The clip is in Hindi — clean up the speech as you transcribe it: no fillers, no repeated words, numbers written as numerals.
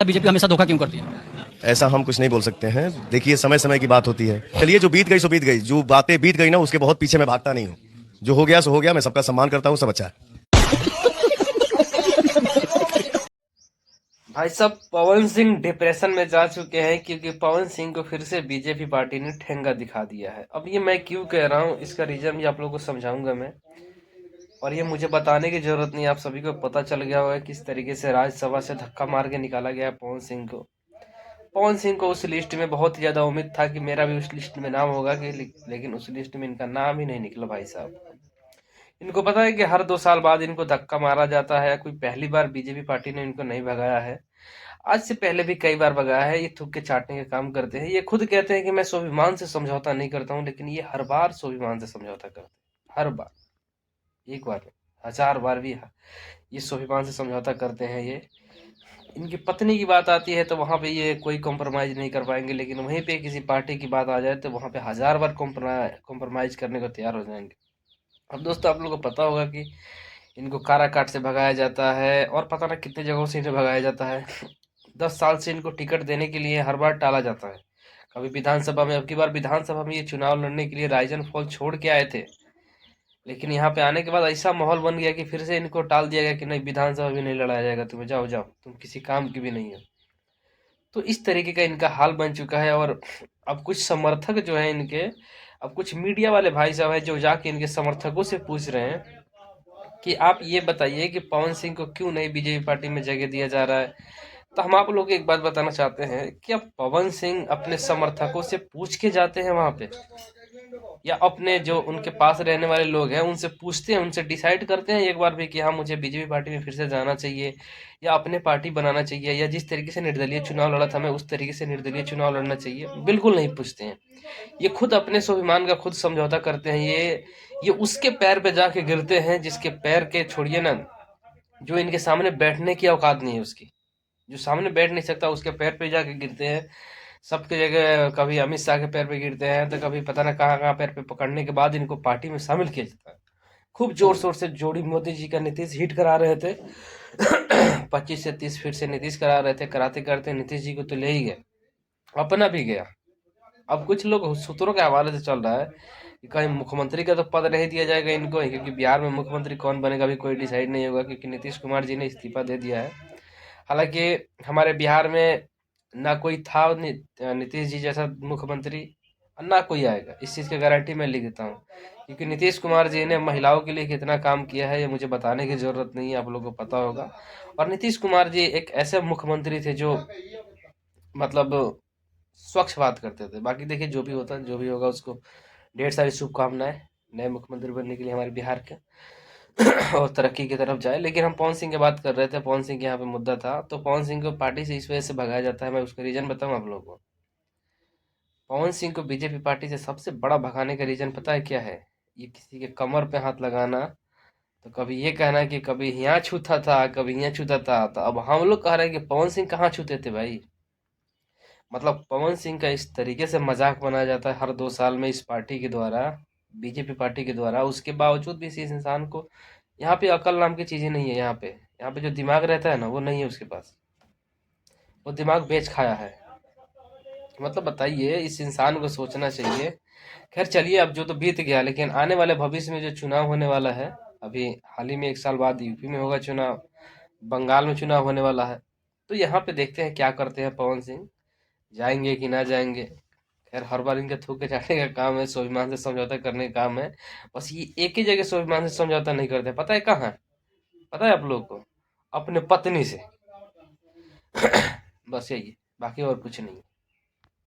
बीजेपी हमेशा धोखा क्यों करती है? ऐसा हम कुछ नहीं बोल सकते हैं। देखिए, समय समय की बात होती है। चलिए, जो बीत गई सो बीत गई। जो बातें बीत गई ना, उसके बहुत पीछे मैं भागता नहीं हूँ। जो हो गया सो हो गया। मैं सबका सम्मान करता हूँ। सब अच्छा है। भाई साहब, पवन सिंह डिप्रेशन में जा चुके हैं क्योंकि पवन सिंह को फिर से बीजेपी पार्टी ने ठेंगा दिखा दिया है। अब ये मैं क्यों कह रहा हूँ, इसका रीजन भी आप लोगों को समझाऊंगा मैं। और ये मुझे बताने की जरूरत नहीं, आप सभी को पता चल गया होगा किस तरीके से राज्यसभा से धक्का मार के निकाला गया है पवन सिंह को। पवन सिंह को उस लिस्ट में बहुत ही ज्यादा उम्मीद था कि मेरा भी उस लिस्ट में नाम होगा कि लेकिन उस लिस्ट में इनका नाम ही नहीं निकला भाई साहब। इनको पता है कि हर 2 साल बाद इनको धक्का मारा जाता है। कोई पहली बार बीजेपी पार्टी ने इनको नहीं भगाया है, आज से पहले भी कई बार भगाया है। ये थूक के चाटने का काम करते हैं। ये खुद कहते हैं कि मैं स्वाभिमान से समझौता नहीं करता हूँ, लेकिन ये हर बार स्वाभिमान से समझौता करते हैं। हर बार, एक बार नहीं, 1000 बार भी ये स्वाभिमान से समझौता करते हैं। ये इनकी पत्नी की बात आती है तो वहां पे ये कोई कॉम्प्रोमाइज नहीं कर पाएंगे, लेकिन वहीं पे किसी पार्टी की बात आ जाए तो वहां पे 1000 बार कॉम्प्रोमाइज करने को तैयार हो जाएंगे। अब दोस्तों, आप लोगों को पता होगा कि इनको काराकाट से भगाया जाता है और पता ना कितने जगहों से इन्हें भगाया जाता है। 10 साल से इनको टिकट देने के लिए हर बार टाला जाता है। कभी विधानसभा में, अब की बार विधानसभा में ये चुनाव लड़ने के लिए राइजन फॉल छोड़ के आए थे, लेकिन यहाँ पे आने के बाद ऐसा माहौल बन गया कि फिर से इनको टाल दिया गया कि नहीं, विधानसभा भी नहीं लड़ाया जाएगा, तुम्हें जाओ जाओ, तुम किसी काम की भी नहीं हो। तो इस तरीके का इनका हाल बन चुका है। और अब कुछ समर्थक जो है इनके, अब कुछ मीडिया वाले भाई साहब है जो जाके इनके समर्थकों से पूछ रहे हैं कि आप ये बताइए कि पवन सिंह को क्यों नहीं बीजेपी पार्टी में जगह दिया जा रहा है। तो हम आप लोग को एक बात बताना चाहते हैं, क्या पवन सिंह अपने समर्थकों से पूछ के जाते हैं वहां पे, या अपने जो उनके पास रहने वाले लोग हैं उनसे पूछते हैं, उनसे डिसाइड करते हैं एक बार भी कि हाँ मुझे बीजेपी पार्टी में फिर से जाना चाहिए या अपने पार्टी बनाना चाहिए, या जिस तरीके से निर्दलीय चुनाव लड़ा था मैं उस तरीके से निर्दलीय चुनाव लड़ना चाहिए? बिल्कुल नहीं पूछते हैं। ये खुद अपने स्वाभिमान का खुद समझौता करते हैं। ये उसके पैर पे जाके गिरते हैं जिसके पैर के छोड़िए ना, जो इनके सामने बैठने की औकात नहीं है उसकी। जो सामने बैठ नहीं सकता उसके पैर पे जाके गिरते हैं। सबके जगह कभी अमित शाह के पैर पे गिरते हैं तो कभी पता ना कहाँ कहाँ पैर पे पकड़ने के बाद इनको पार्टी में शामिल किया जाता है। खूब जोर शोर से जोड़ी मोदी जी का नीतीश हिट करा रहे थे। 25 से 30 फीट से नीतीश करा रहे थे, कराते करते नीतीश जी को तो ले ही गए, अपना भी गया। अब कुछ लोग सूत्रों के हवाले से चल रहा है कि कहीं मुख्यमंत्री का तो पद नहीं दिया जाएगा इनको, क्योंकि बिहार में मुख्यमंत्री कौन बनेगा अभी कोई डिसाइड नहीं होगा, क्योंकि नीतीश कुमार जी ने इस्तीफा दे दिया है। हालांकि हमारे बिहार में ना कोई था नीतीश जी जैसा मुख्यमंत्री, और ना कोई आएगा, इस चीज़ की गारंटी मैं लिख देता हूँ। क्योंकि नीतीश कुमार जी ने महिलाओं के लिए कितना काम किया है ये मुझे बताने की जरूरत नहीं है, आप लोगों को पता होगा। और नीतीश कुमार जी एक ऐसे मुख्यमंत्री थे जो मतलब स्वच्छ बात करते थे। बाकी देखिए, जो भी होता है जो भी होगा उसको ढेर सारी शुभकामनाएं नए मुख्यमंत्री बनने के लिए हमारे बिहार के। और तरक्की की तरफ जाए। लेकिन हम पवन सिंह की बात कर रहे थे, पवन सिंह के यहाँ पे मुद्दा था, तो पवन सिंह को पार्टी से इस वजह से भगाया जाता है। मैं उसका रीजन बताऊं आप लोगों को। पवन सिंह को बीजेपी पार्टी से सबसे बड़ा भगाने का रीजन पता है क्या है? ये किसी के कमर पे हाथ लगाना, तो कभी ये कहना कि कभी यहाँ छूता था कभी यहाँ छूता था। तो अब हम लोग कह रहे हैं कि पवन सिंह कहाँ छूते थे भाई। मतलब पवन सिंह का इस तरीके से मजाक बनाया जाता है हर 2 साल में इस पार्टी के द्वारा, बीजेपी पार्टी के द्वारा। उसके बावजूद भी इस इंसान को, यहाँ पे अकल नाम की चीजें नहीं है। यहाँ पे जो दिमाग रहता है ना वो नहीं है उसके पास। वो दिमाग बेच खाया है। मतलब बताइए, इस इंसान को सोचना चाहिए। खैर चलिए, अब जो तो बीत गया, लेकिन आने वाले भविष्य में जो चुनाव होने वाला है, अभी हाल ही में 1 साल बाद यूपी में होगा चुनाव, बंगाल में चुनाव होने वाला है। तो यहाँ पे देखते हैं क्या करते हैं पवन सिंह, जाएंगे कि ना जाएंगे। खैर हर बार इनका थूक के जाने का काम है, स्वाभिमान से समझौता करने का काम है। बस ये एक ही जगह स्वाभिमान से समझौता नहीं करते, पता है कहाँ? पता है आप लोग को? अपने पत्नी से। बस यही है, बाकी और कुछ नहीं।